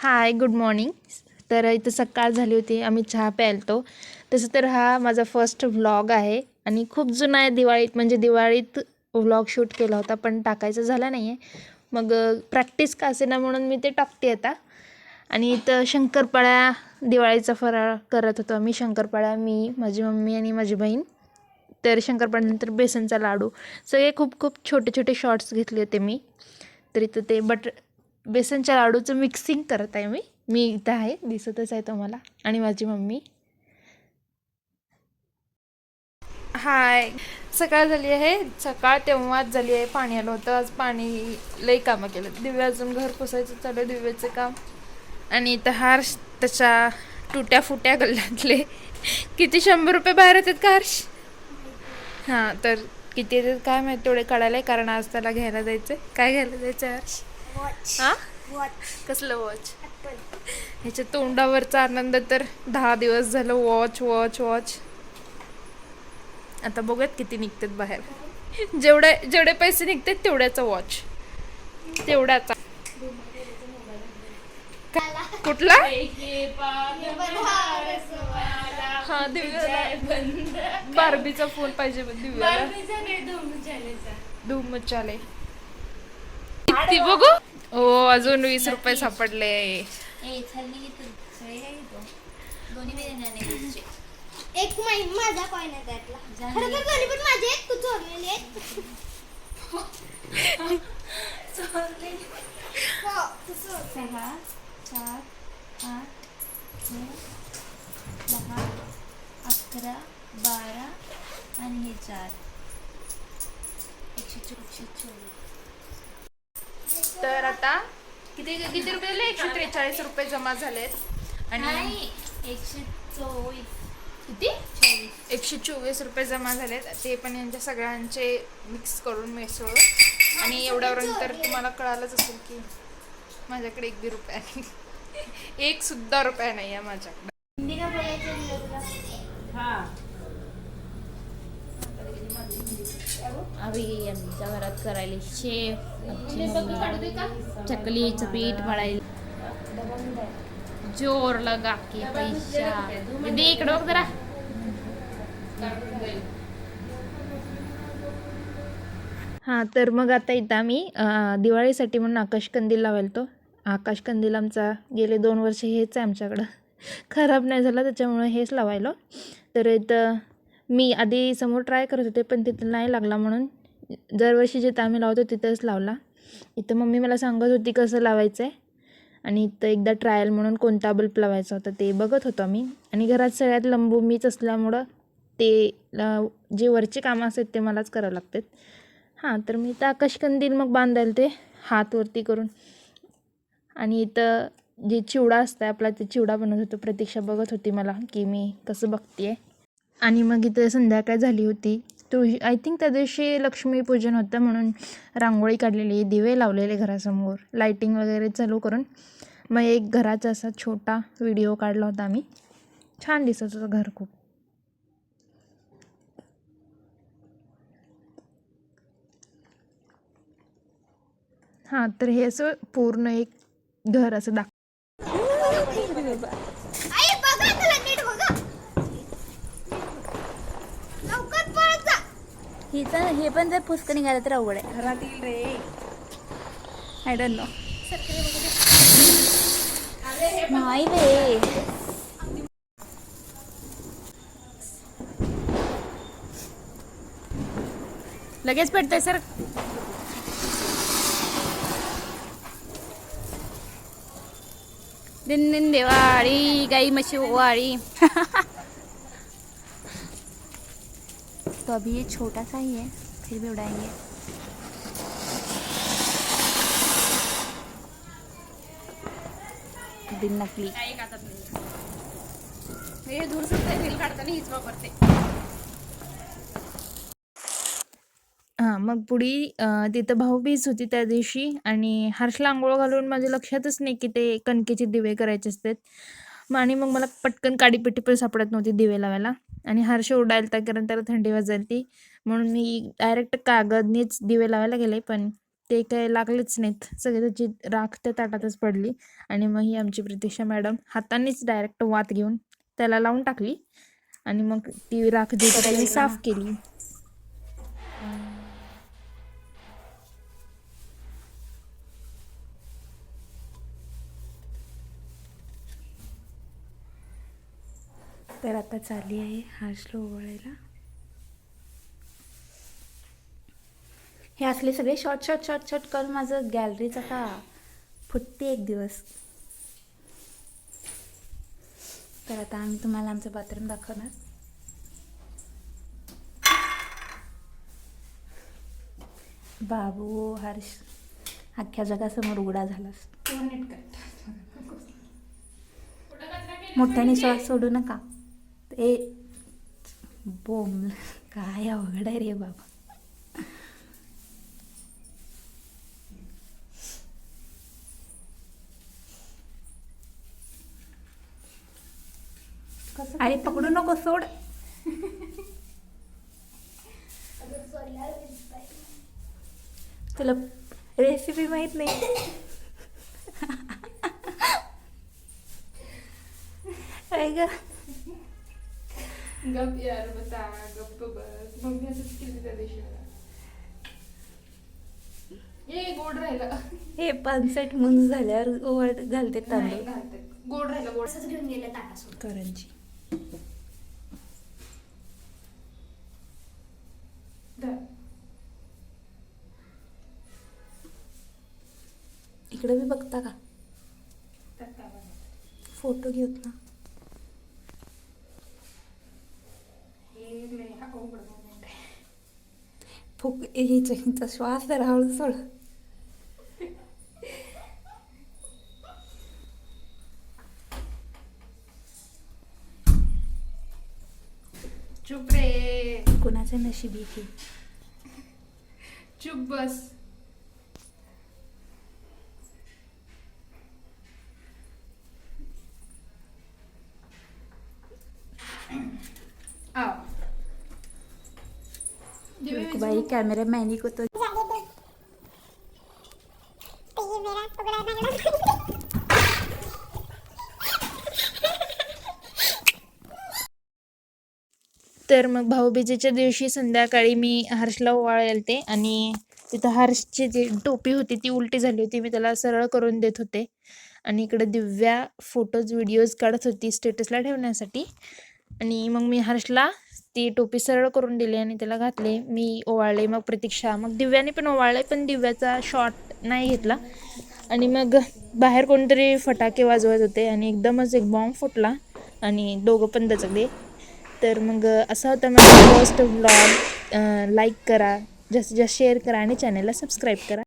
हाय, good morning. तर इथं सकाळ झाली होती, आम्ही चहा प्यायलतो. तसं तर हा माझा फर्स्ट व्लॉग आहे आणि खूप जुना आहे. दिवाळीत व्लॉग शूट केला होता, पण टाकायचं झाला नाही आहे. मग प्रॅक्टिस का असेना म्हणून मी ते टाकते आता. आणि इथं शंकरपाळ्या, दिवाळीचा फराळ करत होतो आम्ही. शंकरपाळ्या मी, माझी मम्मी आणि माझी बहीण. तर शंकरपाळ्यानंतर बेसनचा लाडू, सगळे खूप खूप छोटे छोटे शॉर्ट्स घेतले होते मी. तर इथं ते बेसनच्या लाडूचं मिक्सिंग करत आहे मी इथं आहे, दिसतच आहे तुम्हाला. आणि माझी मम्मी. हाय, सकाळ झाली आहे. सकाळ तेव्हाच झाली आहे. पाणी आलं होतं आज. पाणी लई कामं केलं. दिव्या अजून घर पुसायचं चालू आहे, दिव्याचं काम. आणि इथं हर्ष त्याच्या तुट्या फुट्या गल्ल्यातले किती 100 रुपये बाहेर येतात का हर्ष? हां, तर किती येतात काय माहिती, तेवढे काढायला आहे, कारण आज त्याला घ्यायला जायचं. काय घ्यायला जायचं हर्ष? हां, कसलं वॉच? ह्याच्या तोंडावरचा आनंद तर 10 दिवस झालं. Watch watch watch. आता बघूयात किती निघतात बाहेर. जेवढे पैसे निघतात तेवढ्याचा वॉच, तेवढ्याचा. कुठला? हा, दिव्याला बार्बीचा फोन पाहिजे दिव्याला. धूम मचाले. किती बघू? हो, अजून 20 रुपये सापडले. एक माझा कॉइन आहे त्यातला. खरं तर दोन्ही पण माझे आहेत, तू चोरलेले आहेत. हो, तू चोर. 6, 4, 8, 9, 10, 11, 12 आणि हे 4. 124. तर आता किती किती रुपये झाले? 143 रुपये जमा झालेत. आणि 124. किती? 124 रुपये जमा झालेत. ते पण यांच्या सगळ्यांचे मिक्स करून मिसळून. आणि एवढ्यावरून तर तुम्हाला कळालंच असेल की माझ्याकडे 1 बी रुपया नाही. 1 सुद्धा रुपया नाही आहे माझ्याकडे. हिंदी का बोलायचं तुला? अभी आमच्या घरात करायला शेफ आमची मम्मी चकलीचं पीठ मळायला. जोर लगा के पैसा दे इकडं बघ जरा. हां, तर मग आता इथं आम्ही दिवाळीसाठी म्हणून आकाशकंदील लावायला. आकाशकंदील आमचा गेले 2 वर्ष हेच आहे आमच्याकडं. खराब नाही झाला, त्याच्यामुळे हेच लावायला. तर इथं मी आधी समोर ट्राय करत होते, पण तिथं नाही लागला, म्हणून दरवर्षी जिथं आम्ही लावतो तिथंच लावला. इथं मम्मी मला सांगत होती कसं लावायचं आहे. आणि इथं एकदा ट्रायल म्हणून कोणता बल्ब लावायचा होता ते बघत होतो आम्ही. आणि घरात सगळ्यात लंबू मीच असल्यामुळं ते जे वरचे कामं असतात ते मलाच करावं लागतात. हां, तर मी इथं आकाशकंदील मग बांधायला ते हात वरती करून. आणि इथं जे चिवडा असतं आपला, ते चिवडा बनवत होतो. प्रतीक्षा बघत होती मला की मी कसं बघते आहे. आणि मग इथं संध्याकाळ झाली होती. आय थिंक त्या दिवशी लक्ष्मीपूजन होतं, म्हणून रांगोळी काढलेली, दिवे लावलेले घरासमोर, लाईटिंग वगैरे चालू करून. मग एक घराचा असा छोटा व्हिडिओ काढला होता आम्ही. छान दिसत होतं घर खूप. हां, तर हे असं पूर्ण एक घर असं आई बघा, तुला नीट बघा. लवकर पळत जा. हे पण जर पुस्तक निघालं तर अवघड आहे. घरातील रे. I don't know. नाही रे. लगेच पेटतंय सर. दिन दिन दिवाळी गाई मशी वाड़ी. तो अभी ये छोटा सा ही है, फिर भी उड़ाएंगे. दिन नकली. हे धूर सुद्धा रील काढताना हीच वापरते. हां, मग पुढे तिथं भाऊबीज होती त्या दिवशी. आणि हर्षला आंघोळ घालून माझ्या लक्षातच नाही की ते कणकेचे दिवे करायचे असतात. आणि मग मला पटकन काडीपेटी पण सापडत नव्हती दिवे लावायला. आणि हर्ष ओरडायला होता कारण त्याला थंडी वाजायला ती, म्हणून मी डायरेक्ट कागदनीच दिवे लावायला गेले. पण ते काय लागलेच नाहीत, सगळे त्याची राख त्या ताटातच पडली. आणि मग ही आमची प्रतीक्षा मॅडम हातानेच डायरेक्ट वात घेऊन त्याला लावून टाकली आणि मग ती राख जी होती ती साफ केली. तर आता चालली आहे हर्षला ओवाळायला. हे असले सगळे शॉर्ट शॉर्ट शॉर्ट शॉर्ट करून माझं गॅलरीच आता फुटते एक दिवस. तर आता आम्ही तुम्हाला आमचं बाथरूम दाखवणार. बाबू हर्ष अख्ख्या जगासमोर उघडा झालास. मोठ्याने श्वास सोडू नका. ए बोम, काय अवघड आहे रे बाबा. अरे पकडू नको, सोड. तुला रेसिपी माहित नाही. काय ग गप यार, बता गप्प बस. मम्मी असंच केली त्या दिवशी मला. ये गोड राहिलं. हे 5 मुंज झाल्यावर ओवाळ घालते नाही तांदूळ. घालते. गोड राहिलं गोड. असंच घेऊन गेलं ताटासोबत. करंजी. धर. इकडे बी बघता का? त्यात काय बनायचं? फोटो घेऊत ना. हे लय हा अवघड moment आहे. फुक हिचा श्वास तर हळू सोड. चुप रे. कुणाचं नशीब आहे की. चुप बस. आओ. बाई कॅमेरा मॅनिक होतो. तर मग भाऊबीजेच्या दिवशी संध्याकाळी मी हर्षला ओवाळायला ते आणि तिथं हर्षची जी टोपी होती ती उलटी झाली होती. मी त्याला सरळ करून देत होते आणि इकडे दिव्या फोटोज व्हिडिओज काढत होती स्टेटसला ठेवण्यासाठी. आणि मग मी हर्षला ती टोपी सरळ करून दिली आणि त्याला घातले. मी ओवाळले, मग प्रतीक्षा, मग दिव्याने पण ओवाळले, पण दिव्याचा शॉट नाही घेतला. आणि मग बाहेर कोणतरी फटाके वाजवत होते आणि एकदमच एक बॉम्ब फुटला आणि दोघं पण दचकले. तर मग असा होता माझा फर्स्ट व्लॉग. लाईक करा, जास्तीत जास्त शेअर करा आणि चॅनलला सबस्क्राईब करा.